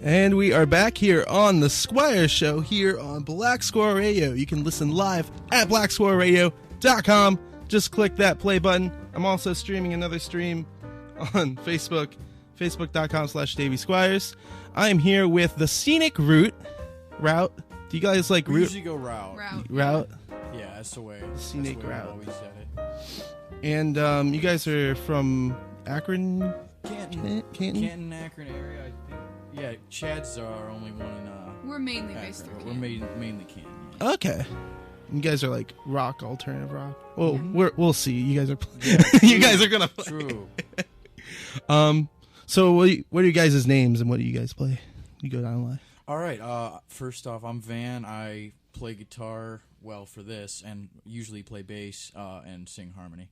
And we are back here on the Squires Show here on Black Squirrel Radio. You can listen live at blacksquirrelradio.com. Just click that play button. I'm also streaming another stream on Facebook, facebook.com/Davey Squires. I am here with the Scenic Route. Do you guys like we Route? Usually go Route. Route? Yeah, that's the way. Scenic Route. Always said it. And you guys are from Akron? Canton, Akron area, I think. Yeah, Chad's our only one in we're mainly Akron. based through We're Canton. mainly Canton. Yeah. Okay. You guys are like rock, alternative rock. Well, we'll see. You guys are you guys are gonna play. True. So what are you guys' names and what do you guys play? You go down live. All right. First off, I'm Van. I play guitar for this, and usually play bass and sing harmony.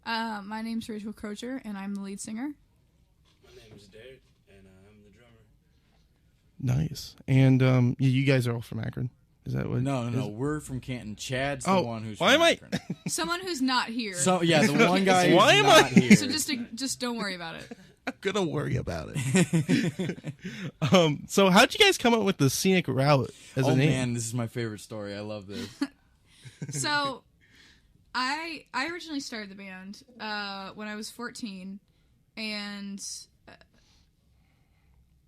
My name's Rachel Crocher, and I'm the lead singer. My name is Derek, and I'm the drummer. Nice. And you guys are all from Akron. Is that what? No. We're from Canton. Chad's the one who's why from am Akron. Someone who's not here. So yeah, the one guy Why who's am not I- here. So just don't worry about it. I'm gonna worry about it. So how'd you guys come up with the Scenic Route as a name? Oh man, this is my favorite story. I love this. So, I originally started the band when I was 14, and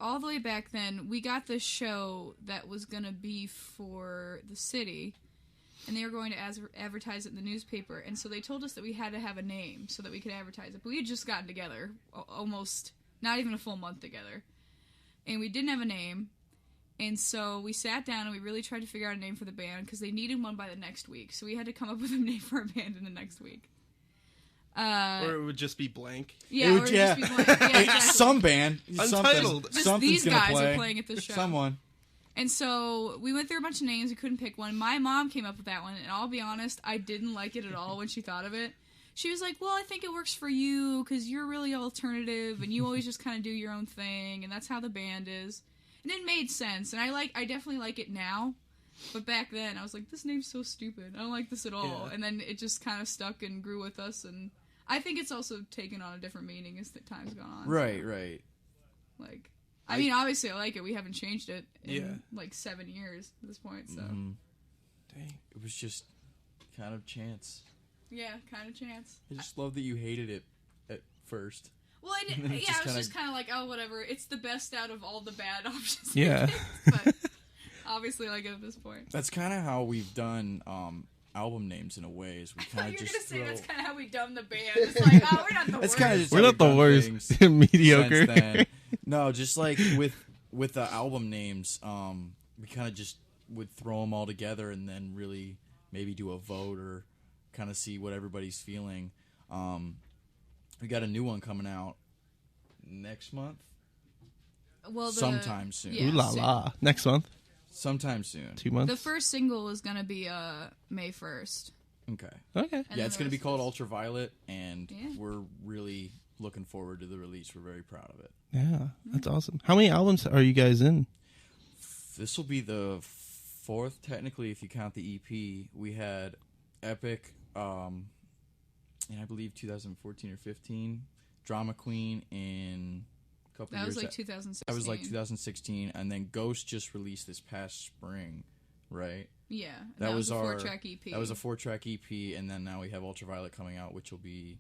all the way back then, we got this show that was going to be for the city, and they were going to advertise it in the newspaper, and so they told us that we had to have a name so that we could advertise it. But we had just gotten together, almost, not even a full month together, and we didn't have a name, and so we sat down and we really tried to figure out a name for the band, because they needed one by the next week, so we had to come up with a name for our band in the next week. Or it would just be blank. Yeah, or it would just be blank. Yeah, exactly. Some band. Untitled. Just Something's these gonna guys play. are playing at this show. Someone. And so we went through a bunch of names. We couldn't pick one. My mom came up with that one, and I'll be honest, I didn't like it at all when she thought of it. She was like, well, I think it works for you because you're really alternative, and you always just kind of do your own thing, and that's how the band is. And it made sense, and I definitely like it now. But back then, I was like, this name's so stupid. I don't like this at all. Yeah. And then it just kind of stuck and grew with us, and I think it's also taken on a different meaning as the time's gone on. Right, so. right. Like, I mean, obviously I like it. We haven't changed it in, Yeah. 7 years at this point, so. Mm-hmm. Dang. It was just kind of chance. Yeah, kind of chance. I just love that you hated it at first. Well, I didn't, And then it yeah, I was just just kind of like, oh, whatever. It's the best out of all the bad options. Yeah. But obviously I like it at this point. That's kind of how we've done album names in a way. Is we I thought kind you of were just going to say throw... that's kind of how we done the band. It's like, oh, we're not the That's worst. kind of just We're how not we've the done worst. things Mediocre. since then. No, just like with the album names, we kind of just would throw them all together and then really maybe do a vote or kind of see what everybody's feeling. We got a new one coming out next month. Well, Sometime soon. Yeah, Ooh la soon. la. Next month? Sometime soon. 2 months? The first single is going to be May 1st. Okay. Okay. And Yeah, then it's the going to be rest called is- Ultraviolet, and Yeah. we're really looking forward to the release. We're very proud of it. Yeah, that's awesome. How many albums are you guys in? This will be the fourth, technically, if you count the EP. We had Epic, in I believe 2014 or 15, Drama Queen in a couple That years. was like 2016. That was like 2016, and then Ghost just released this past spring, right? Yeah. That was a our 4-track EP. That was a 4-track EP, and then now we have Ultraviolet coming out, which will be,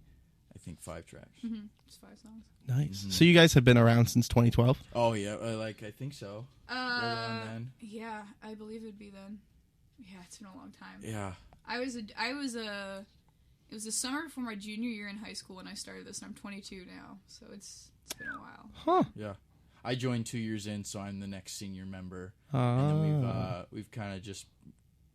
I think, 5 tracks. Mm-hmm. Just 5 songs. Nice. So you guys have been around since 2012? Oh yeah, I think so. Right around then. Yeah, I believe it would be then. Yeah, it's been a long time. Yeah. It was the summer before my junior year in high school when I started this, and I'm 22 now, so it's been a while. Huh. Yeah. I joined 2 years in, so I'm the next senior member. And then we've kind of just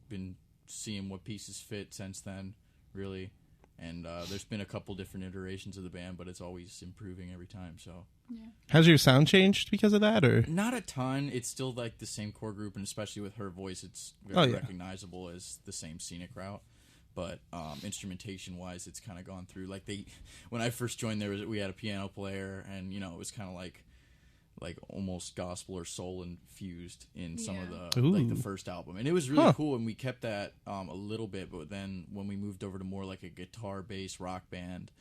been seeing what pieces fit since then, really. And there's been a couple different iterations of the band, but it's always improving every time. So Yeah. Has your sound changed because of that, or? not a ton. It's still like the same core group, and especially with her voice, it's very recognizable as the same Scenic Route. But instrumentation-wise, it's kind of gone through. Like when I first joined, we had a piano player, and it was kind of like almost gospel or soul infused in some of the first album, and it was really cool. And we kept that a little bit, but then when we moved over to more like a guitar-based rock band,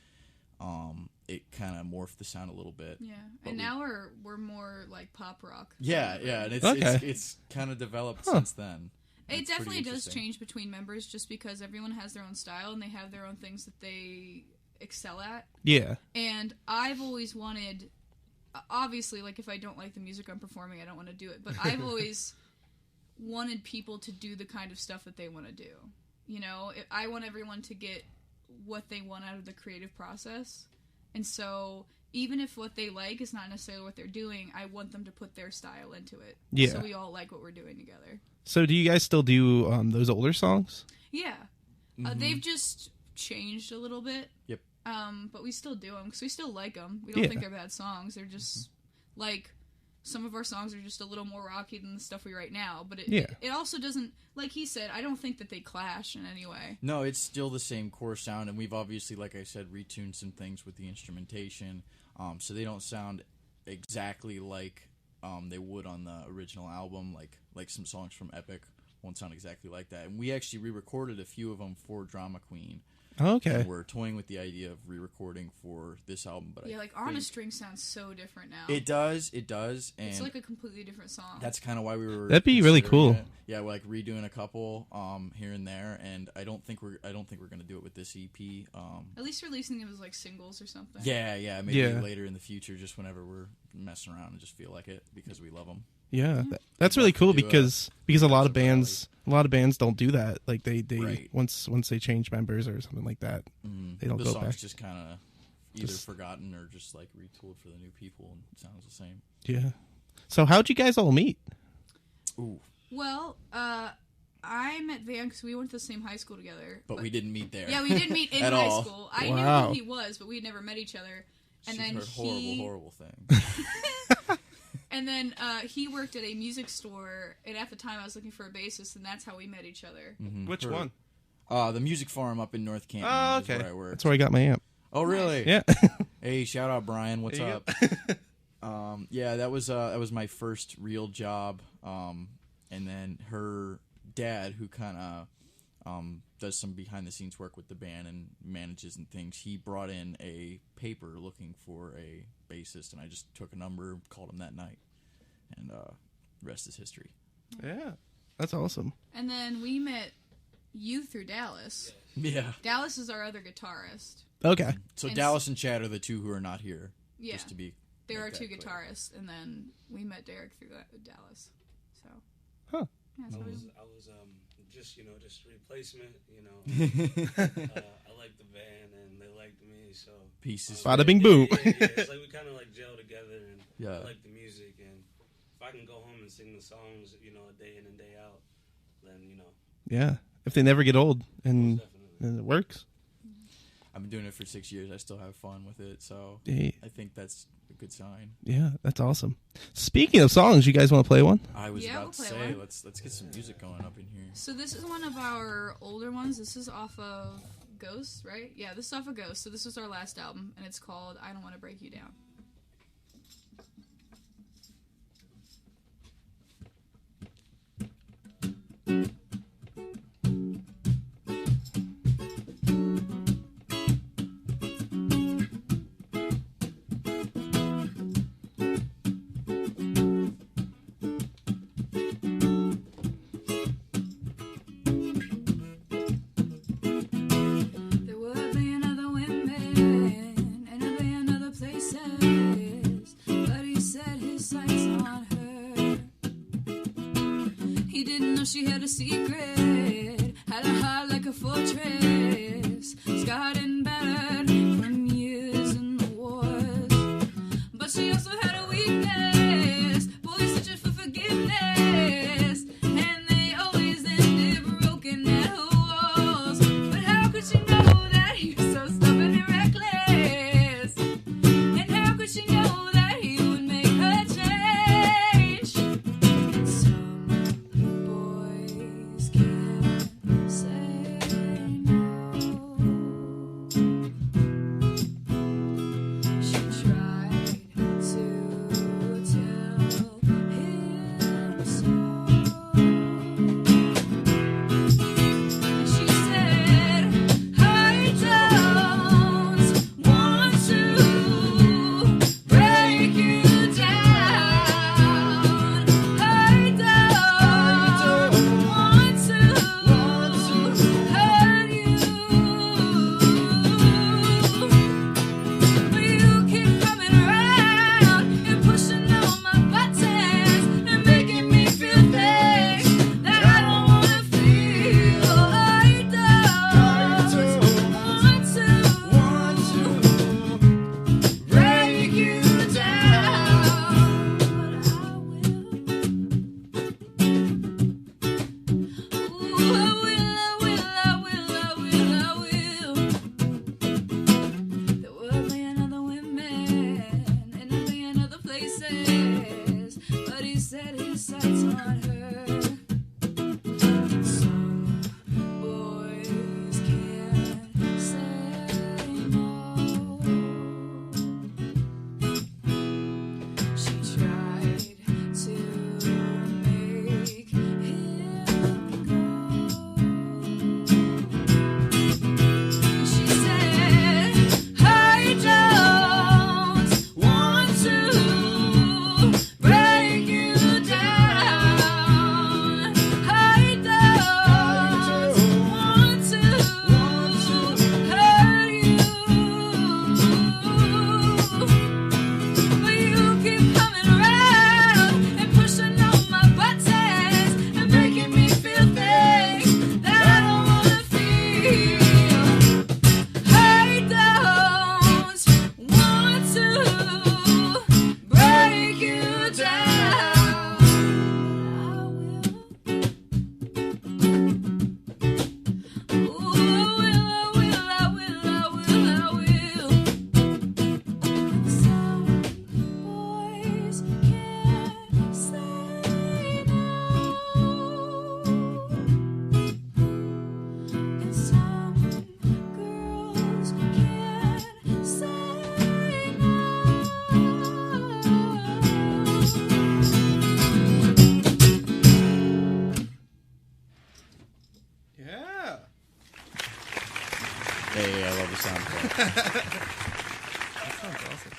it kind of morphed the sound a little bit. Yeah, and now we're more like pop rock. Yeah, and it's kind of developed since then. It definitely does change between members just because everyone has their own style and they have their own things that they excel at. Yeah. And I've always wanted, obviously, like if I don't like the music I'm performing, I don't want to do it. But I've always wanted people to do the kind of stuff that they want to do. You know, I want everyone to get what they want out of the creative process. And so even if what they like is not necessarily what they're doing, I want them to put their style into it. Yeah. So we all like what we're doing together. So do you guys still do those older songs? Yeah. They've just changed a little bit. Yep. But we still do them because we still like them. We don't think they're bad songs. They're just like some of our songs are just a little more rocky than the stuff we write now. But it also doesn't, like he said, I don't think that they clash in any way. No, it's still the same core sound, and we've obviously, like I said, retuned some things with the instrumentation, so they don't sound exactly like they would on the original album. Like some songs from Epic won't sound exactly like that. And we actually re-recorded a few of them for Drama Queen. Okay. And we're toying with the idea of re-recording for this album, but like On a String sounds so different now. It does, and it's like a completely different song. That's kind of why we were. That'd be really cool. It. Yeah, we're like redoing a couple here and there, and I don't think we're gonna do it with this EP. At least releasing them as like singles or something. Yeah, maybe later in the future, just whenever we're messing around and just feel like it because we love them. Yeah, that's really cool because a lot of bands don't do that. Like they once they change members or something like that, they don't go back. The song's just kind of either forgotten or just like retooled for the new people and it sounds the same. Yeah. So how'd you guys all meet? Ooh. Well, I met Van because we went to the same high school together. But we didn't meet there. Yeah, we didn't meet in high school. I knew who he was, but we had never met each other. And then heard horrible things. And then he worked at a music store, and at the time I was looking for a bassist, and that's how we met each other. Mm-hmm. Which one? The Music Farm up in North Canton. Oh, okay. Is where I work. That's where I got my amp. Oh, really? Yeah. Hey, shout out Brian. What's up? Yeah, that was my first real job. And then her dad, who kind of does some behind the scenes work with the band and manages and things, he brought in a paper looking for a bassist, and I just took a number, called him that night, and rest is history. Yeah, that's awesome. And then we met you through Dallas. Yeah. Dallas is our other guitarist. Okay. So Dallas and Chad are the two who are not here. Yeah. Just to be. There are two guitarists, and then we met Derek through Dallas. So. Huh. Yeah, so I was just replacement. I liked the band and they liked me, so pieces. Bada bing boom. Yeah, it's like we kind of like gel together, and I like the music, and if I can go home and sing the songs, a day in and day out, then Yeah, if they never get old and it works. I've been doing it for 6 years. I still have fun with it, so I think that's a good sign. Yeah, that's awesome. Speaking of songs, you guys want to play one? I was about to say, let's get some music going up in here. So this is one of our older ones. This is off of Ghost, right? Yeah, this is off of Ghost. So this was our last album, and it's called I Don't Want to Break You Down. She had a secret, had a heart like a fortress, scarred and battered from years in the wars. But she also had a weakness, boys searching for forgiveness, and they always ended broken at her walls. But how could she know that he was so stubborn and reckless? And how could she know that he would make her change? Some boys can't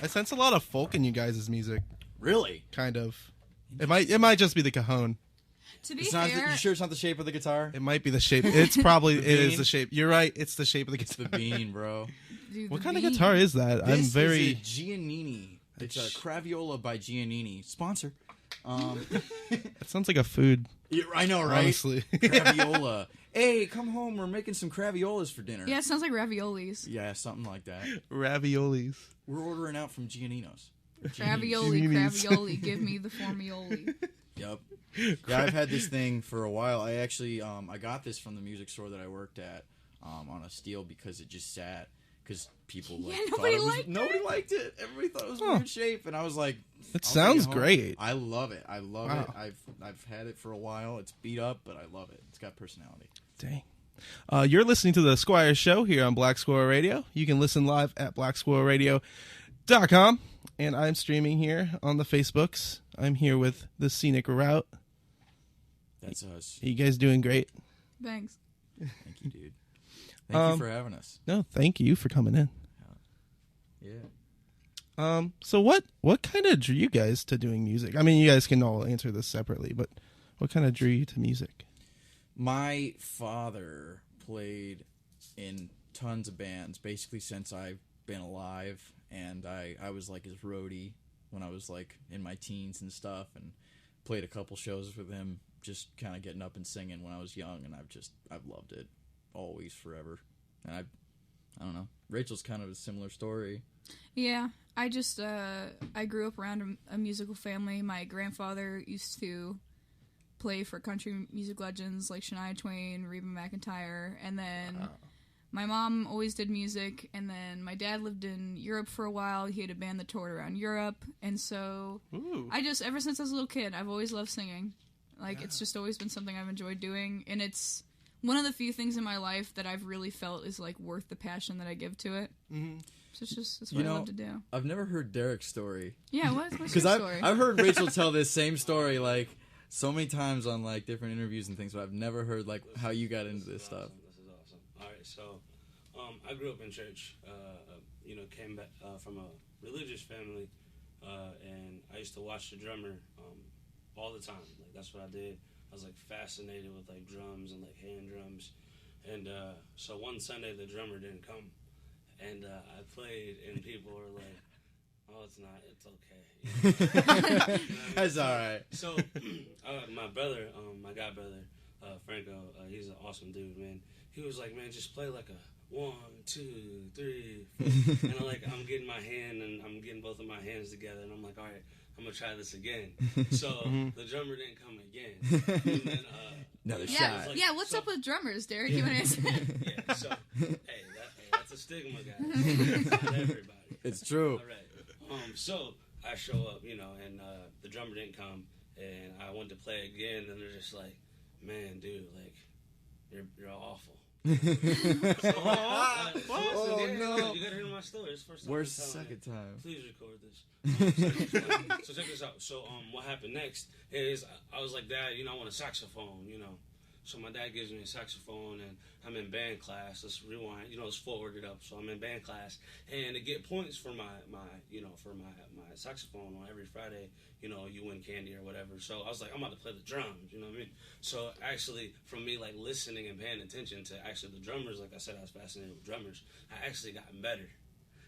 I sense a lot of folk in you guys' music. Really? Kind of. It might just be the cajon. To be fair, you sure it's not the shape of the guitar? It might be the shape. It's probably it is the shape. You're right. It's the shape of the guitar. It's the bean, bro. Dude, what kind of guitar is that? This I'm very is a Giannini. It's a Craviola by Giannini. Sponsor. It sounds like a food. I know, right? Honestly. Craviola. Hey, come home. We're making some craviolas for dinner. Yeah, it sounds like raviolis. Yeah, something like that. Raviolis. We're ordering out from Giannino's. Ravioli, give me the formioli. Yep. Yeah, I've had this thing for a while. I actually, I got this from the music store that I worked at on a steal because it just sat. Because people nobody liked it. Everybody thought it was weird shape, and I was like, "It sounds great." I love it. I love it. I've had it for a while. It's beat up, but I love it. It's got personality. Dang. You're listening to the Squires Show here on Black Squirrel Radio. You can listen live at blacksquirrelradio.com, and I'm streaming here on the Facebooks. I'm here with the Scenic Route. That's us. Are you guys doing great? Thanks. Thank you, dude. Thank you for having us. No, thank you for coming in. Yeah. So what kind of drew you guys to doing music? I mean, you guys can all answer this separately, but what kind of drew you to music? My father played in tons of bands, basically since I've been alive, and I was like his roadie when I was like in my teens and stuff, and played a couple shows with him, just kind of getting up and singing when I was young, and I've loved it. Always, forever. And I don't know. Rachel's kind of a similar story. Yeah, I just I grew up around a musical family. My grandfather used to play for country music legends like Shania Twain, Reba McEntire, and then my mom always did music, and then my dad lived in Europe for a while. He had a band that toured around Europe, and so I just, ever since I was a little kid, I've always loved singing. Like, it's just always been something I've enjoyed doing, and it's one of the few things in my life that I've really felt is, like, worth the passion that I give to it. Mm-hmm. So it's what I love to do. I've never heard Derek's story. Yeah, what's your story? I've heard Rachel tell this same story, like, so many times on, like, different interviews and things, but I've never heard, like, how you got into this stuff. This is awesome. All right, so I grew up in church, came back from a religious family, and I used to watch the drummer all the time. Like, that's what I did. I was, like, fascinated with, like, drums and, like, hand drums. And so one Sunday, the drummer didn't come. And I played, and people were like, "Oh, it's not. It's okay." You know? That's all right. So my brother, my god brother, Franco, he's an awesome dude, man. He was like, "Man, just play like a 1, 2, 3, 4." And I'm getting my hand, and I'm getting both of my hands together, and I'm like, "All right, I'm gonna try this again." So the drummer didn't come again. And then, another shot. What's up with drummers, Derek? You want to answer? Yeah. So that's a stigma, guys. Not everybody. It's true. All right. So I show up, and the drummer didn't come, and I went to play again, and they're just like, man, dude, like, you're awful. No. You gotta hear my story. It's the first time. Where's the second time? Please record this. So check this out. So what happened next is I was like, Dad, I want a saxophone, So my dad gives me a saxophone, and I'm in band class. Let's rewind, let's forward it up. So I'm in band class, and to get points for my saxophone on every Friday, you win candy or whatever. So I was like, I'm about to play the drums, you know what I mean? So actually, from me like listening and paying attention to actually the drummers, like I said, I was fascinated with drummers. I actually gotten better,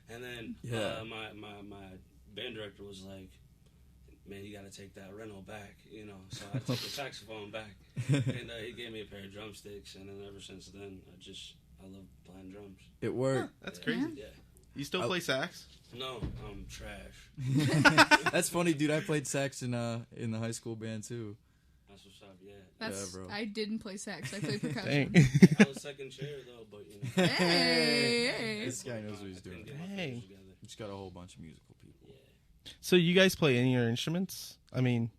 and then my band director was like, man, you got to take that rental back, So I took the saxophone back, and he gave me a pair of drumsticks, and then ever since then, I love playing drums. It worked. That's crazy. Yeah. You still play sax? No, I'm trash. That's funny, dude. I played sax in the high school band too. That's what's up, yeah. Bro. I didn't play sax. I played percussion. I was second chair though, but Hey. This guy knows what he's doing. Hey. He's got a whole bunch of musical people. Yeah. So you guys play any other instruments? I mean,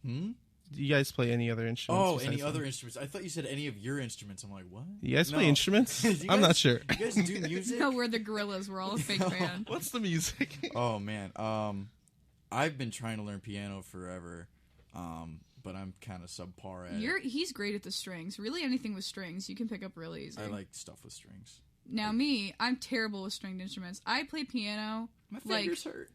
do you guys play any other instruments? Oh, any other instruments? I thought you said any of your instruments. I'm like, what? You guys play instruments? I'm not sure. You guys do music? No, we're the Gorillas. We're all a fake band. What's the music? Oh man, I've been trying to learn piano forever, but I'm kind of subpar at it. He's great at the strings. Really, anything with strings, you can pick up really easy. I like stuff with strings. Now me, I'm terrible with stringed instruments. I play piano. My fingers hurt.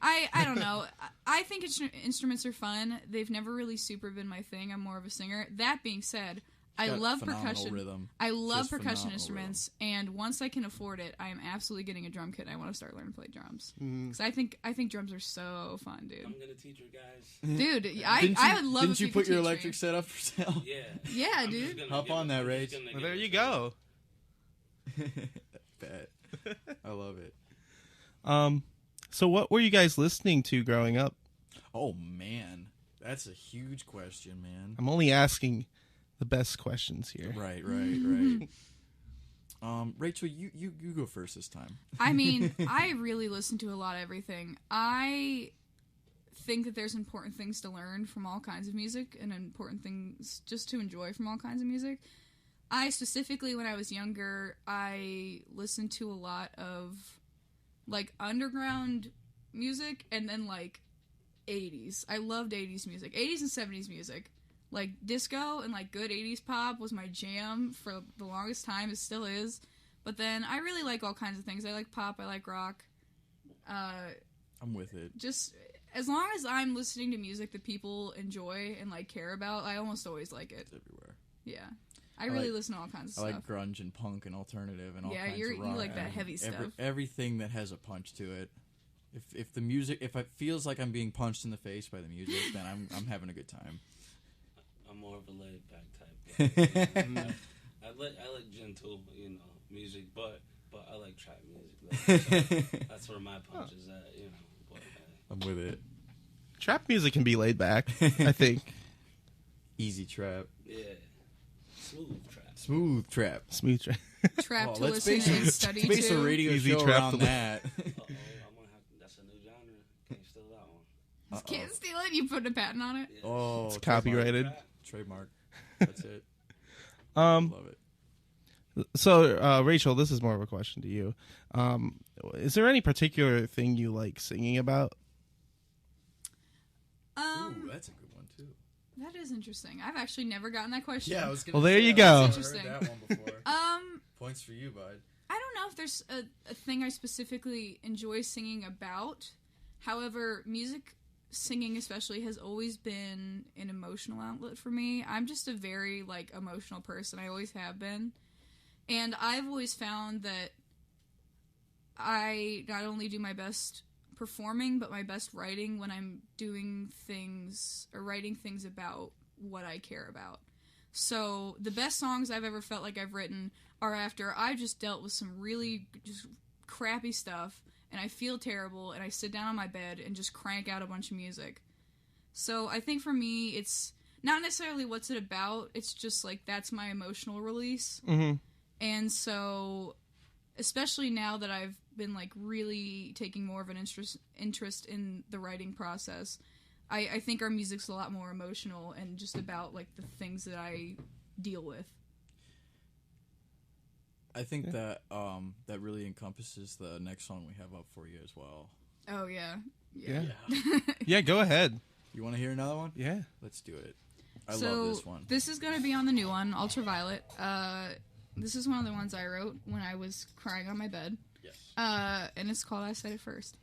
I don't know. I think instruments are fun. They've never really super been my thing. I'm more of a singer. That being said, I love percussion. Rhythm. I love Just percussion instruments, rhythm. and once I can afford it, I am absolutely getting a drum kit. And I want to start learning to play drums because I think drums are so fun, dude. I'm gonna teach you guys. Dude, I would love. Didn't you put your electric set up for sale? Yeah. Yeah, dude. Hop on that, Rach. Well, there you go. Bet. I love it. So what were you guys listening to growing up? Oh man, that's a huge question, man. I'm only asking the best questions here. Right. Rachel, you go first this time. I mean, I really listen to a lot of everything. I think that there's important things to learn from all kinds of music and important things just to enjoy from all kinds of music. I specifically, when I was younger, I listened to a lot of like underground music and then like 80s. I loved 80s music. 80s and 70s music. Like disco and like good 80s pop was my jam for the longest time. It still is. But then I really like all kinds of things. I like pop. I like rock. I'm with it. Just as long as I'm listening to music that people enjoy and like care about, I almost always like it. It's everywhere. Yeah. I really listen to all kinds of stuff. I stuff. like grunge and punk and alternative and all kinds of rock. Yeah, you like that heavy stuff. Everything that has a punch to it. If the music, if it feels like I'm being punched in the face by the music, then I'm having a good time. I'm more of a laid back type. I like gentle, music, but I like trap music. So that's where my punch is at, But, I'm with it. Trap music can be laid back, I think. Easy trap. Yeah. Smooth trap. Trap to listen and study to. Base a radio Easy show trap around to that. That's a new genre. Can't steal that one. Can't steal it? You put a patent on it? Yeah. Oh, it's copyrighted. Trademark. That's it. Love it. So, Rachel, this is more of a question to you. Is there any particular thing you like singing about? Ooh, that's a good one too. That is interesting. I've actually never gotten that question. Yeah, I was gonna Well, there say, you go. I've heard that one before. Points for you, bud. I don't know if there's a thing I specifically enjoy singing about. However, music singing especially has always been an emotional outlet for me. I'm just a very emotional person. I always have been. And I've always found that I not only do my best performing, but my best writing when I'm doing things or writing things about what I care about. So the best songs I've ever felt like I've written are after I've just dealt with some really just crappy stuff and I feel terrible and I sit down on my bed and just crank out a bunch of music. So I think for me it's not necessarily what's it about, it's just that's my emotional release. Mm-hmm. And so especially now that I've been really taking more of an interest in the writing process, I think our music's a lot more emotional and just about like the things that I deal with. I think that that really encompasses the next song we have up for you as well. Oh yeah. Yeah, go ahead. You want to hear another one? Yeah. Let's do it. I love this one. This is going to be on the new one, Ultraviolet. This is one of the ones I wrote when I was crying on my bed. Yes. And it's called I Said It First.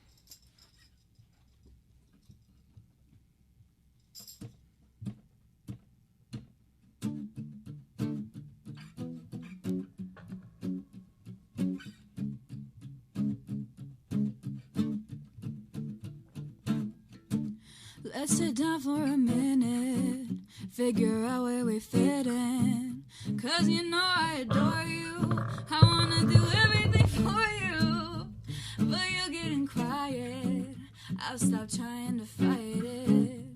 Let's sit down for a minute, figure out where we fit in. 'Cause you know I adore you, I wanna do everything for you. But you're getting quiet, I'll stop trying to fight it.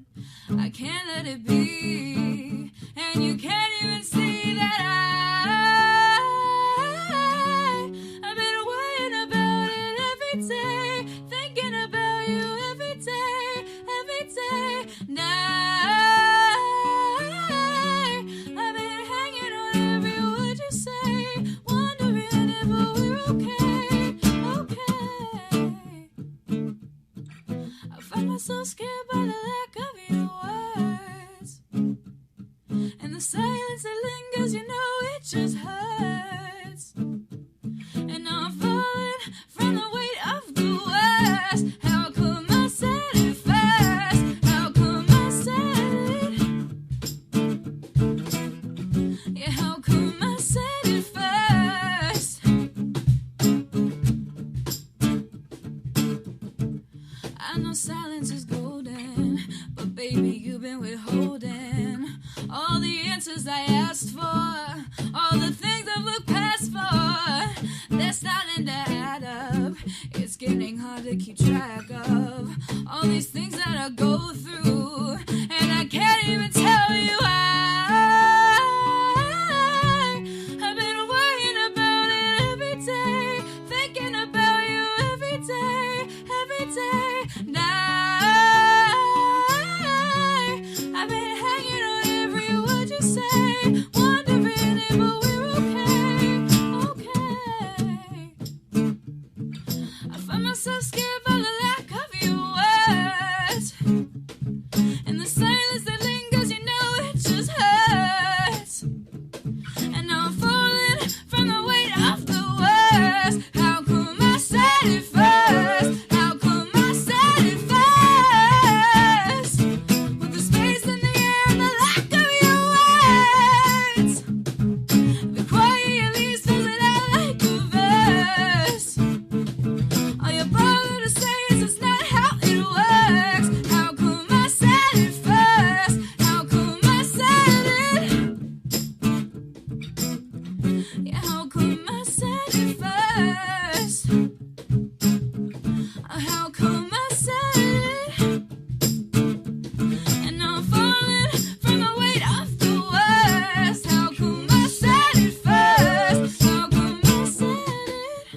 I can't let it be, and you can't even see that I've been worrying about it every day, thinking about you every day. Now I've been hanging on every word you say, wondering if we're okay. I find myself scared by the lack of your words, and the silence that lingers, you know it just hurts. And now I'm falling from the weight of the words. How come I said it first? Yeah, how come I said it first? I know silence is golden, but baby, you've been withholding all the answers I asked for, all the things I've looked past for. They're starting to add up. It's getting hard to keep track of all these things that I go through, and I can't even tell you I've been worrying about it every day, thinking about you every day, every day. Now I've been hanging on every word you say, wondering if we're okay. I find myself scared by the lack of your words, and the silence that lingers, you know it just hurts. And now I'm falling from the weight of the words. How come I said it first? How come I said it first? With the space in the air and the lack of your words, the quiet leaves fills it out like a verse. All you bother to say is it's not how it works. How come I said it first? How come I said it? Yeah, how come I said it first? How come I said it? And now I'm falling from the weight of the words. How come I said it first? How come I said it?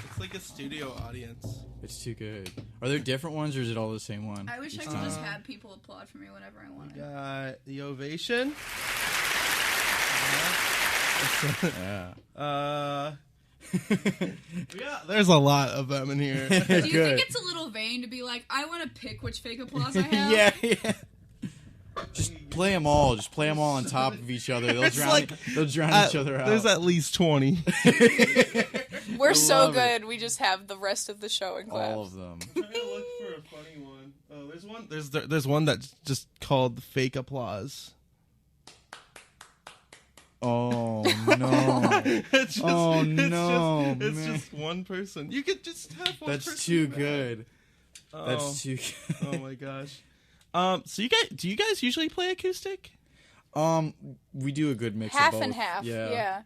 It's like a studio audience. It's too good. Are there different ones, or is it all the same one? I wish I each could time? just have people applaud for me whenever I wanted. Got the ovation. Yeah. Yeah, there's a lot of them in here. Do you Good. think it's a little vain to be like, I want to pick which fake applause I have? yeah. Just play them all. Just play them all on top of each other. They'll drown. like- they'll drown each other out. There's at least 20. We're so love good. We just have the rest of the show in class. all of them. I'm trying to look for a funny one. Oh, there's one. There's one that's just called fake applause. Oh no! It's just, Oh, it's no, It's man. just one person. You could just have one person. That's too do that. good. Oh. That's too good. Oh my gosh. So do you guys usually play acoustic? We do a good mix Half of both. and half. Yeah.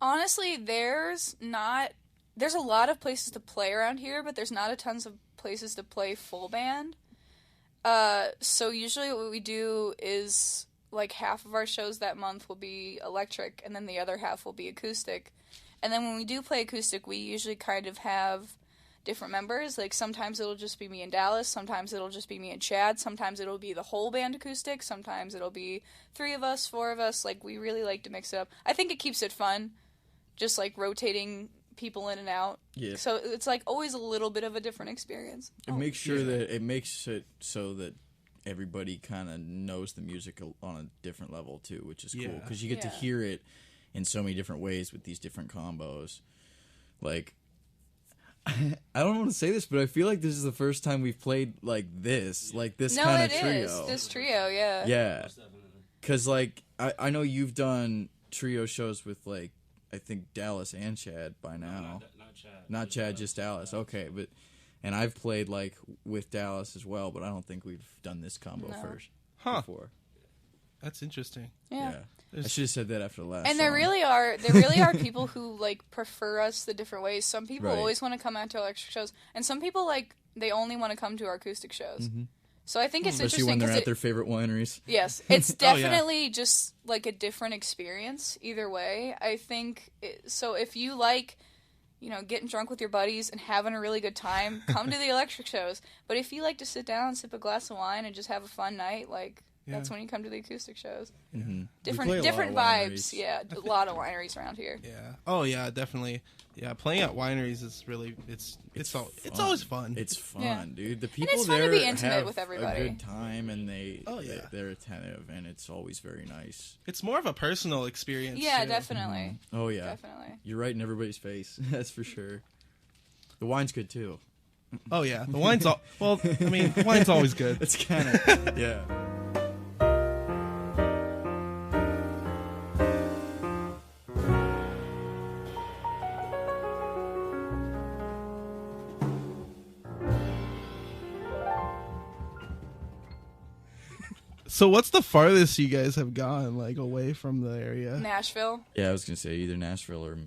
Honestly, there's not there's a lot of places to play around here, but there's not a tons of places to play full band. So usually what we do is, like, half of our shows that month will be electric, and then the other half will be acoustic. And then when we do play acoustic, we usually kind of have different members. Like, sometimes it'll just be me and Dallas, sometimes it'll just be me and Chad, sometimes it'll be the whole band acoustic, sometimes it'll be 3 of us, 4 of us. Like, we really like to mix it up. I think it keeps it fun, just, like, rotating people in and out. Yeah. So it's, like, always a little bit of a different experience. It makes sure that it makes it so that everybody kind of knows the music on a different level too, which is cool because you get to hear it in so many different ways with these different combos. Like, I don't want to say this, but I feel like this is the first time we've played like this kind of trio. Is this trio, yeah. Yeah, because like I know you've done trio shows with, like, I think Dallas and Chad by now. Not Chad, just Dallas. Okay, but and I've played, like, with Dallas as well, but I don't think we've done this combo first before. That's interesting. Yeah. I should have said that after the last. And song. there really are people who, like, prefer us the different ways. Some people always want to come out to electric shows, and some people, like, they only want to come to our acoustic shows. Mm-hmm. So I think it's especially interesting when they're at their favorite wineries. Yes, it's definitely just, like, a different experience either way. I think so. If you like, you know, getting drunk with your buddies and having a really good time, come to the electric shows. But if you like to sit down and sip a glass of wine and just have a fun night, like, that's when you come to the acoustic shows. Mm-hmm. Different vibes. Yeah, a lot of wineries around here. Yeah. Oh yeah, definitely. Yeah, playing at wineries is really it's always fun. It's fun, dude. The people it's fun there to be intimate have with everybody. a good time, and they're attentive, and it's always very nice. It's more of a personal experience. Yeah, too. definitely. Mm-hmm. Oh yeah, definitely. You're right in everybody's face. That's for sure. The wine's good too. Oh yeah, the wine's wine's always good. It's kind of yeah. So what's the farthest you guys have gone, like, away from the area? Nashville. Yeah, I was gonna say either Nashville or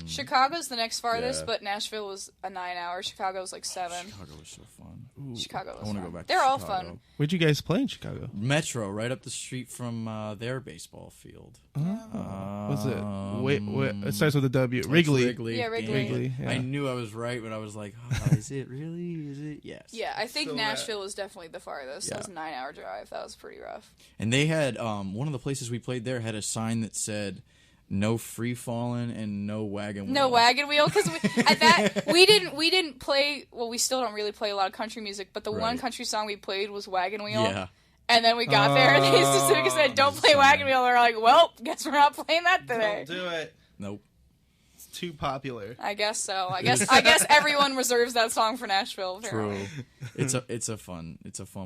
Chicago's the next farthest, but Nashville was a 9-hour. Chicago was like 7. Chicago was so fun. Chicago was I want to fun. go back. They're to all Chicago. fun. Where'd you guys play in Chicago? Metro, right up the street from their baseball field. Was it? Wait, it starts with a W. Wrigley. Wrigley. Yeah, Wrigley. Wrigley, yeah. I knew I was right, but I was like, is it really? Is it? Yes. Yeah, I think So, Nashville was definitely the farthest. Yeah. That was a 9-hour drive. That was pretty rough. And they had one of the places we played there had a sign that said no free falling and no wagon wheel. No wagon wheel, because we didn't play. Well, we still don't really play a lot of country music, but the one country song we played was Wagon Wheel. Yeah. And then we got there, and they specifically said, "Don't play Wagon Wheel." And we're like, "Well, guess we're not playing that today." Don't do it. Nope. It's too popular. I guess so. I guess everyone reserves that song for Nashville. Apparently. True. It's a fun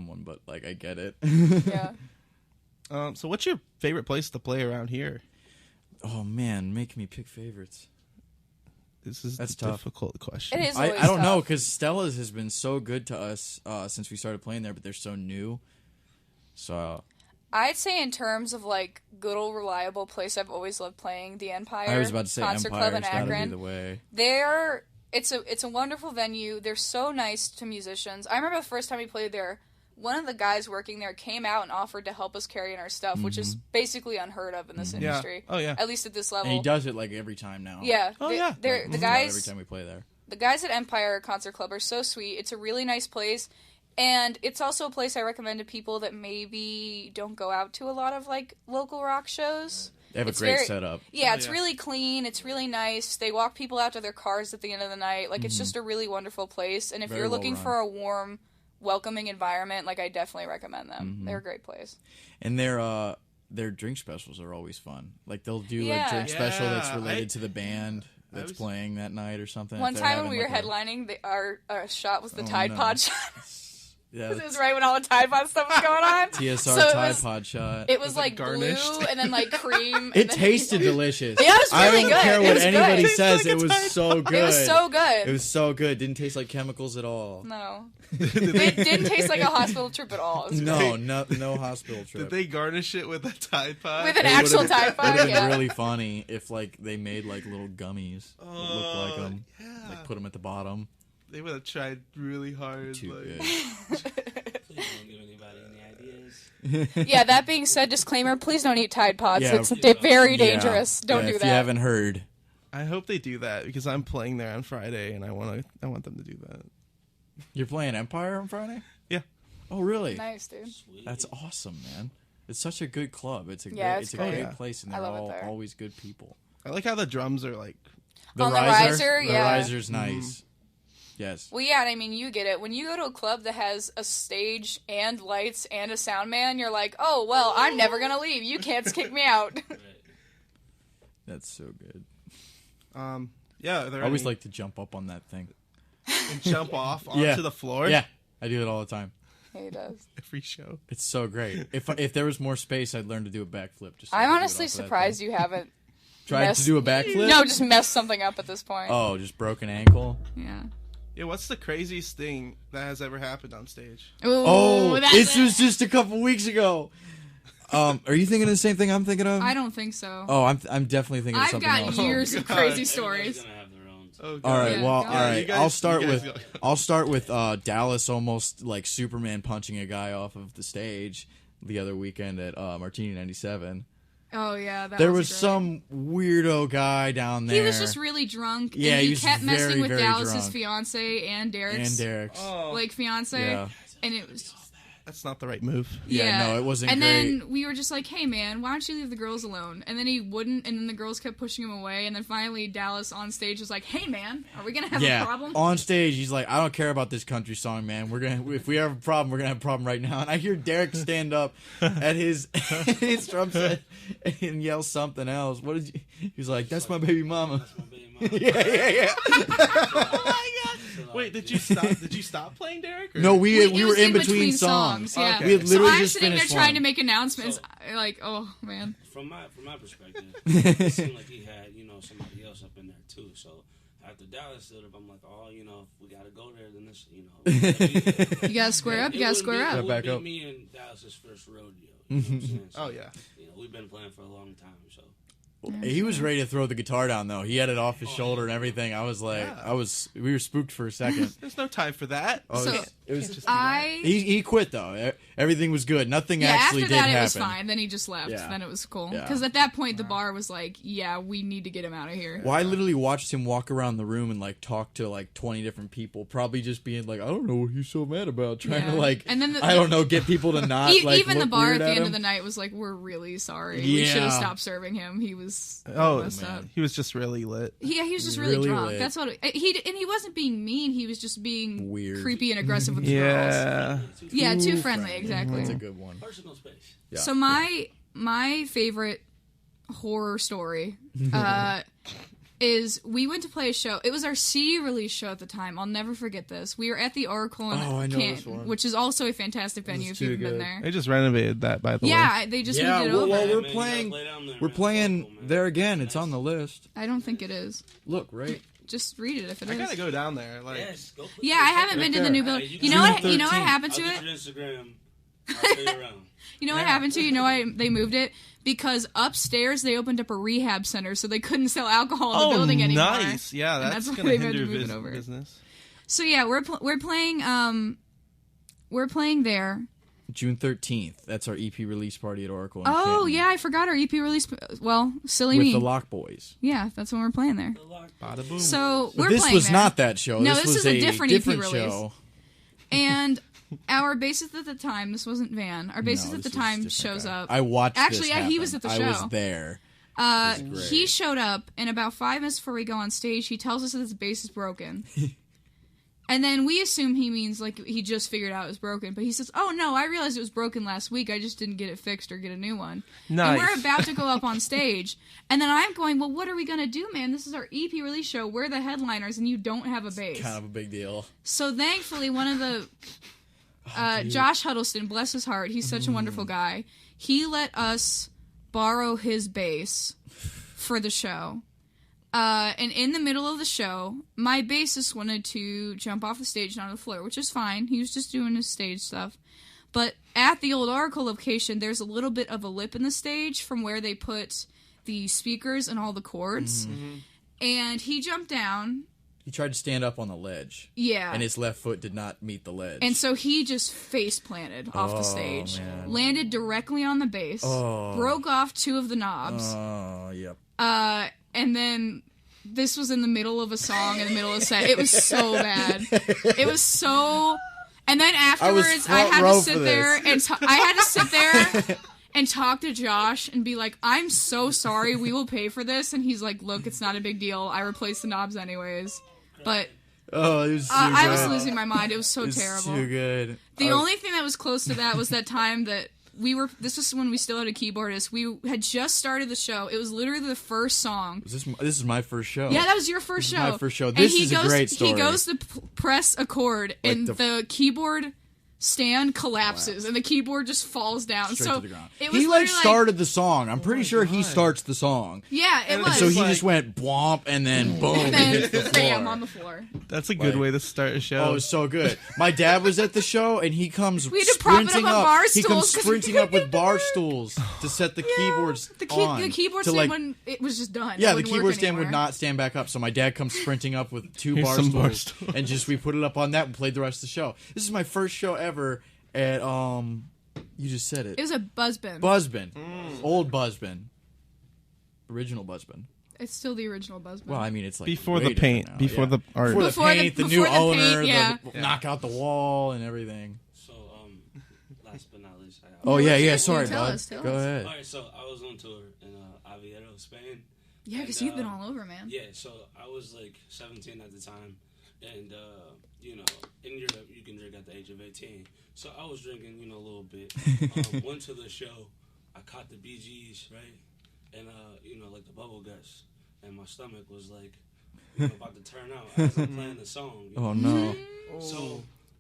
one, but, like, I get it. Yeah. So what's your favorite place to play around here? Oh man, make me pick favorites. That's a tough. difficult question. It is. Always I don't tough. know, because Stella's has been so good to us since we started playing there, but they're so new. So I'd say in terms of, like, good old reliable place I've always loved playing, the Empire. I was about to say Concert Empire's Club in gotta Akron. be the way. It's a wonderful venue. They're so nice to musicians. I remember the first time we played there, one of the guys working there came out and offered to help us carry in our stuff, which is basically unheard of in this industry. Oh yeah. At least at this level. And he does it, like, every time now. Yeah. Oh, yeah. The Every guys time we play there. The guys at Empire Concert Club are so sweet. It's a really nice place. And it's also a place I recommend to people that maybe don't go out to a lot of, like, local rock shows. They have a great setup. Yeah, it's really clean. It's really nice. They walk people out to their cars at the end of the night. Like, it's just a really wonderful place. And if Very you're looking well for a warm, welcoming environment, like, I definitely recommend them. Mm-hmm. They're a great place. And their drink specials are always fun. Like, they'll do a drink special that's related to the band that's playing that night or something. One time when we were headlining, our shot was the Tide Pod shot. Yeah, It was right when all the Tide Pod stuff was going on. TSR So Tide Pod shot. It was like garnished? blue and then like cream. It tasted delicious. Yeah, it was really I don't good. care It what was anybody good. says. It It was so good. It was so good. It was so good. Didn't taste like chemicals at all. No. It didn't taste like a hospital trip at all. It was great. No hospital trip. Did they garnish it with a Tide Pod? With an It actual would've- Tide Pod, It would have yeah. been really funny if like they made like little gummies that looked like them. Yeah. Like put them at the bottom. They would have tried really hard. Too like, good. Please don't give anybody any ideas. Yeah, that being said, disclaimer, please don't eat Tide Pods. Yeah, It's very Yeah. dangerous. Don't Yeah, do if that. you haven't heard. I hope they do that because I'm playing there on Friday and I want them to do that. You're playing Empire on Friday? Yeah. Oh, really? Nice, dude. Sweet. That's awesome, man. It's such a good club. It's a Yeah, great, it's a great. great Yeah. place, and I they're love it all there. always good people. I like how the drums are like. On the riser, The yeah. riser's nice. Yes. Well, yeah, and I mean, you get it. When you go to a club that has a stage and lights and a sound man, you're like, oh, well, I'm never going to leave. You can't kick me out. Right. That's so good. Yeah, are there I always any- like to jump up on that thing. and jump off onto Yeah. the floor. Yeah, I do it all the time. He does. Every show. It's so great. If there was more space, I'd learn to do a backflip. Just so I I'm could do it honestly off of that surprised thing. you haven't. Tried messed- to do a backflip. No, just messed something up at this point. Oh, just broken ankle. Yeah. Yeah, what's the craziest thing that has ever happened on stage? Oh, that's this it. was just a couple weeks ago. Are you thinking of the same thing I'm thinking of? I don't think so. Oh, I'm definitely thinking of I've something got else. years of God. crazy Everybody's stories. gonna have their own. Oh, God. All right, Yeah, well, go all ahead. right. You guys- I'll start with Dallas almost like Superman punching a guy off of the stage the other weekend at Martini 97. Oh yeah, that There was was great. some weirdo guy down there. He was just really drunk. Yeah, and he he was kept messing very, with very Dallas's drunk. fiance and Derek's and Derek's. Oh, like fiance, Yeah. and it was. that's not the right move. Yeah, no, it wasn't And great. then we were just like, "Hey, man, why don't you leave the girls alone?" And then he wouldn't, and then the girls kept pushing him away. And then finally, Dallas on stage was like, "Hey, man, are we gonna have a problem?" On stage, he's like, "I don't care about this country song, man. If we have a problem, we're gonna have a problem right now." And I hear Derek stand up at his drum set and yell something else. What did you? He's like, "That's my baby mama." That's my baby mama. yeah. Wait, did you stop? Did you stop playing, Derek? Or? No, we It were was in between songs. Yeah. Okay. We had So literally I'm just sitting there finished trying one. to make announcements. So- Like, oh man. From my perspective, it seemed like he had somebody else up in there too. So after Dallas stood up, I'm like, oh, if we gotta go there, then this, You gotta square up. You gotta square It up. would Back be up. me and Dallas's first rodeo. You know what I'm saying? So, Oh yeah. we've been playing for a long time, so. He was ready to throw the guitar down though. He had it off his shoulder and everything. I was like, Yeah. we were spooked for a second. There's no time for that. Oh, So, it was. Just He quit though. Everything was good. Nothing Yeah, actually after did that happen. it was fine. Then he just left. Yeah. Then it was cool. Yeah. Because at that point the bar was like, yeah, we need to get him out of here. Well, I literally watched him walk around the room and like talk to like 20 different people, probably just being like, I don't know what he's so mad about, trying Yeah. to like, And then I don't know, get people to not like Even the look bar weird at the end him. of the night was like, we're really sorry. We should have Yeah. stopped serving him. He was Oh messed up. man, he was just really lit. Yeah, he was just really, Really drunk. lit. That's what he wasn't being mean. He was just being Weird. creepy and aggressive with the girls. Yeah. Yeah, too Too friendly. Exactly. That's a good one. Personal space. Yeah. So my favorite horror story is we went to play a show. It was our CD release show at the time. I'll never forget this. We were at the Oracle in Oh, I know this one. which is also a fantastic venue is if you've too been good. there. They just renovated that, by the way. Yeah, they just Yeah, moved it well, over. well, Yeah, we're man, you playing- gotta play down there, We're man. playing Local, man. there again. It's on the list. I don't think it is. Look, right? Just read it if it I is. gotta go down there. Like, Yes, go put Yeah, your I haven't Instagram. been to the there. new building. Hey, You know what? June You know what 13th. happened I'll to get it? your Instagram. I'll show you around. You know what happened to you? You know why they moved it? Because upstairs they opened up a rehab center, so they couldn't sell alcohol in the building anymore. nice. Yeah, And that's that's why gonna they've had hinder to move it over. business. So yeah, we're playing there. June 13th. That's our EP release party at Oracle. In Oh Canton. yeah, I forgot our EP release. Well, silly With me. the Lock Boys. Yeah, that's when we're playing there. The lock- Bada boom. So But we're this playing was there. not that show. No, this this was is a different EP release. show. And our bassist at the time, this wasn't Van. Our bassist No, at the this was a time different shows guy. up. I watched. Actually, this yeah, he was happen. at the I was show. there. He great. showed up, and about 5 minutes before we go on stage, he tells us that his bass is broken. And then we assume he means, like, he just figured out it was broken. But he says, oh, no, I realized it was broken last week. I just didn't get it fixed or get a new one. Nice. And we're about to go up on stage. And then I'm going, well, what are we going to do, man? This is our EP release show. We're the headliners, and you don't have a bass. Kind of a big deal. So thankfully, one of the Josh Huddleston, bless his heart, he's such a wonderful guy. He let us borrow his bass for the show. And in the middle of the show, my bassist wanted to jump off the stage and onto the floor, which is fine. He was just doing his stage stuff. But at the old Oracle location, there's a little bit of a lip in the stage from where they put the speakers and all the cords. Mm-hmm. And he jumped down. He tried to stand up on the ledge. Yeah. And his left foot did not meet the ledge. And so he just face planted off the stage. Man. Landed directly on the bass. Broke off 2 of the knobs. Oh, yep. And then this was in the middle of a song, in the middle of a set. It was so bad. It was so... And then afterwards, I had to sit there and talk to Josh and be like, I'm so sorry, we will pay for this. And he's like, look, it's not a big deal. I replaced the knobs anyways. But it was so I was losing my mind. It was so terrible. Too good. The only thing that was close to that was that time that this was when we still had a keyboardist. We had just started the show. It was literally the first song. This is my first show. Yeah, that was your first show. My first show. This is a great story. He goes to press a chord, and the keyboard stand collapses, and the keyboard just falls down. Straight to the ground. It was he started the song. I'm pretty sure he starts the song. Yeah, it was. So he just went blomp, and then boom, and then hit the floor. Bam, on the floor. That's a good way to start a show. Oh, it was so good. My dad was at the show, and he comes we had to prop it up on bar stools. He comes sprinting up with bar stools to set the keyboards on. The keyboard stand when it was just done. Yeah, the keyboard stand would not stand back up, so my dad comes sprinting up with 2 bar stools, and we put it up on that and played the rest of the show. This is my first show ever at, you just said it. It was a Buzzbin. Old Buzzbin. Original Buzzbin. It's still the original Buzzbin. Well, I mean, it's like before the paint, before the art, before the paint, the new owner, yeah. knock out the wall and everything. So, last but not least, sorry, bud. Go ahead. All right, so I was on tour in Oviedo, Spain. Yeah, because you've been all over, man. Yeah, so I was like 17 at the time, and in Europe you can drink at the age of 18. So I was drinking, a little bit. Went to the show, I caught the BGs, right, and like the bubble guts, and my stomach was like about to turn out as I'm playing the song. Oh no!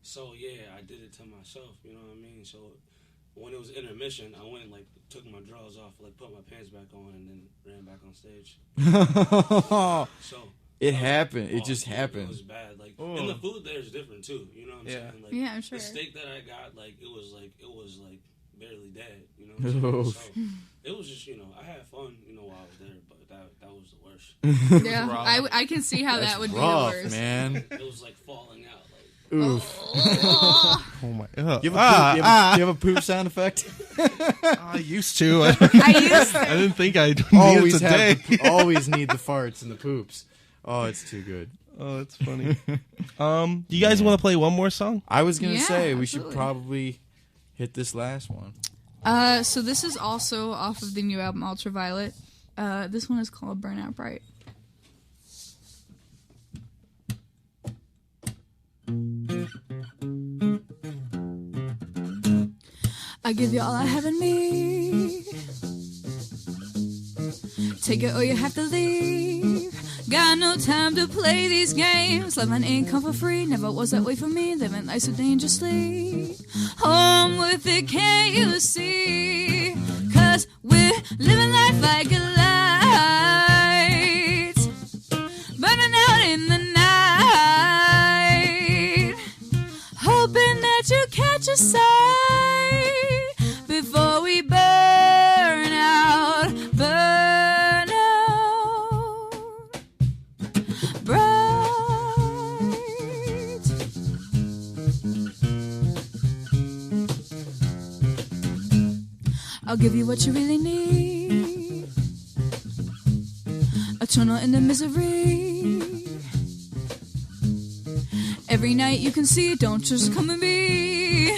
So yeah, I did it to myself. You know what I mean? So when it was intermission, I went and took my drawers off, put my pants back on, and then ran back on stage. So it happened. It just happened. It was bad. And the food there is different too. You know what I'm saying? Yeah, I'm sure. The steak that I got, it was barely dead. You know what I'm saying? So it was just, I had fun, while I was there, but that was the worst. Yeah, I can see how that would rough, be the worst, man. It was falling out. Oof. Oh my! You have a poop sound effect? I used to. I didn't think I'd always need it today. Always need the farts and the poops. Oh, it's too good. Oh, it's funny. Do you guys want to play one more song? I was gonna say we absolutely. should probably hit this last one. So this is also off of the new album Ultraviolet. This one is called Burnout Bright. I give you all I have in me. Take it or you have to leave. Got no time to play these games. Living ain't come for free. Never was that way for me. Living life so dangerously. Home with it, can't you see? 'Cause we're living life like a light, burning out in the night, hoping that you catch a sight before we burn out, burn out, bright. I'll give you what you really need, a tunnel in the misery. Every night you can see, don't just come and be.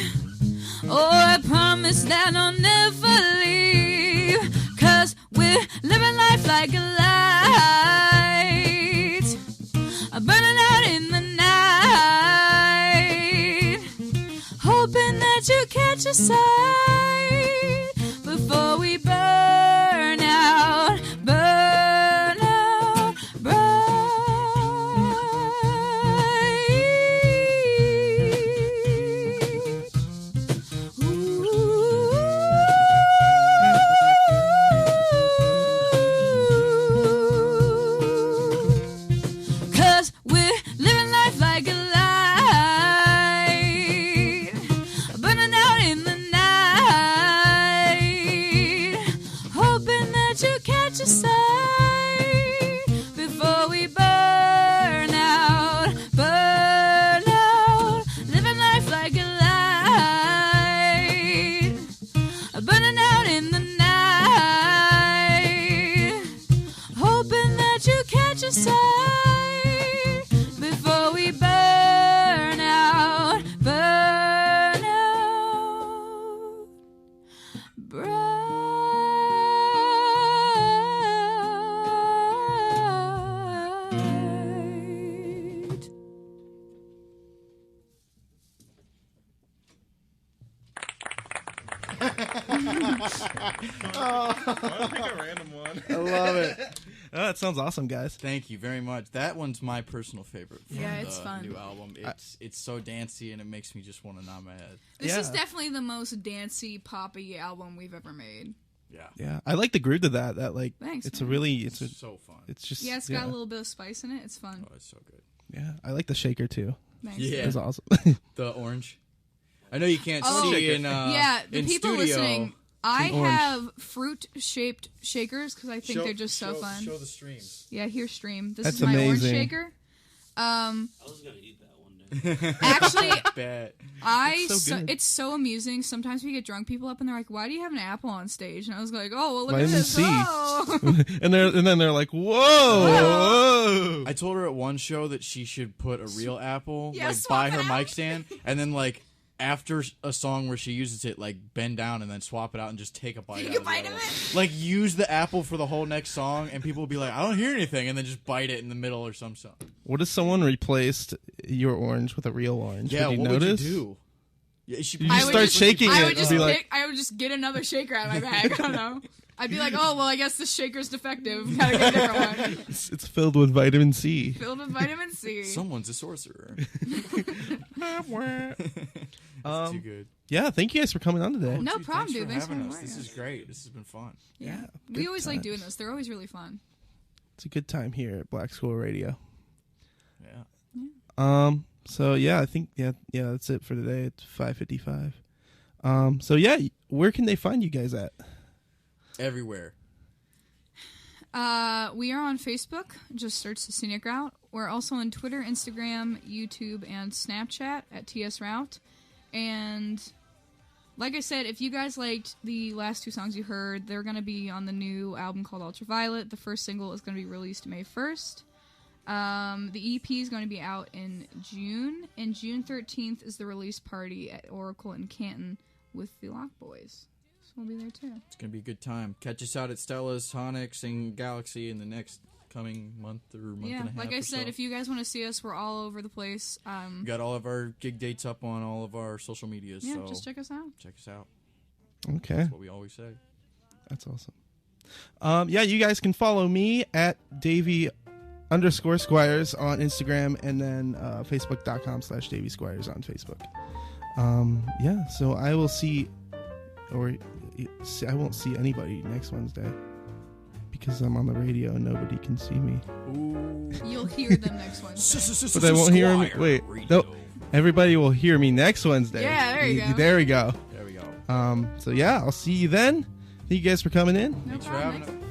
Oh, I promise that I'll never leave. 'Cause we're living life like a light, burning out in the night, hoping that you catch a sight before we burn out, burn out, bright. I'll pick a random one. I love it. Oh, that sounds awesome, guys. Thank you very much. That one's my personal favorite from it's the fun. new album. It's so dancey, and it makes me just want to nod my head. This is definitely the most dancey, poppy album we've ever made. Yeah. I like the groove to that. That like, Thanks, it's man. It's so fun. It's just it's got a little bit of spice in it. It's fun. Oh, it's so good. Yeah, I like the shaker too. Thanks. Yeah. It was awesome. The orange. I know you can't Oh, see in the in people studio. listening. I orange. have fruit-shaped shakers because I think they're just so fun. Show the stream. Yeah, here's stream. This That's is my orange amazing. shaker. I was gonna eat that one day. Actually, Bet. It's so good. it's so amusing. Sometimes we get drunk people up and they're like, "Why do you have an apple on stage?" And I was like, "Oh, well, look Vitamin at this." C. Oh. and then they're like, whoa. I told her at one show that she should put a real apple Yeah, like swap by her it out. mic stand, and then like after a song where she uses it, like bend down and then swap it out and just take a bite. Take out a of the bite other of one. it? Like use the apple for the whole next song, and people will be like, "I don't hear anything," and then just bite it in the middle or some song. What if someone replaced your orange with a real orange? Yeah, would you what notice? would you do? Yeah, You I just would start just- shaking I it would and just be like, I would just get another shaker out of my bag. I don't know. I'd be like, "Oh, well, I guess this shaker's defective. Gotta get a different one." it's filled with vitamin C. Filled with vitamin C. Someone's a sorcerer. Um, Too good. Yeah, thank you guys for coming on today. No Dude, problem, thanks dude. for Thanks for having us. inviting This us. is great. This has been fun. Yeah. good We always like times. doing this. They're always really fun. It's a good time here at Black Squirrel Radio. Yeah. So yeah, I think that's it for today. It's 5:55. So yeah, where can they find you guys at? Everywhere. We are on Facebook. Just search the Scenic Route. We're also on Twitter, Instagram, YouTube, and Snapchat at TS Route. And like I said, if you guys liked the last two songs you heard, they're going to be on the new album called Ultraviolet. The first single is going to be released May 1st. The EP is going to be out in June. And June 13th is the release party at Oracle in Canton with the Lock Boys. So we'll be there too. It's going to be a good time. Catch us out at Stella's, Honix, and Galaxy in the next coming month or month and a half. Like I or said, so. if you guys want to see us, we're all over the place. We got all of our gig dates up on all of our social medias. Yeah, so just check us out. check us out. Okay, That's what we always say. that's awesome. Yeah, you guys can follow me at Davey_Squires on Instagram, and then Facebook.com/Davey Squires on Facebook. Yeah, so I will see, or I won't see anybody next Wednesday because I'm on the radio and nobody can see me. Ooh. You'll hear them next Wednesday. But they won't hear me. Wait, no, everybody will hear me next Wednesday. Yeah, there you go. There we go. There we go. So yeah, I'll see you then. Thank you guys for coming in. No Thanks for problem. having us.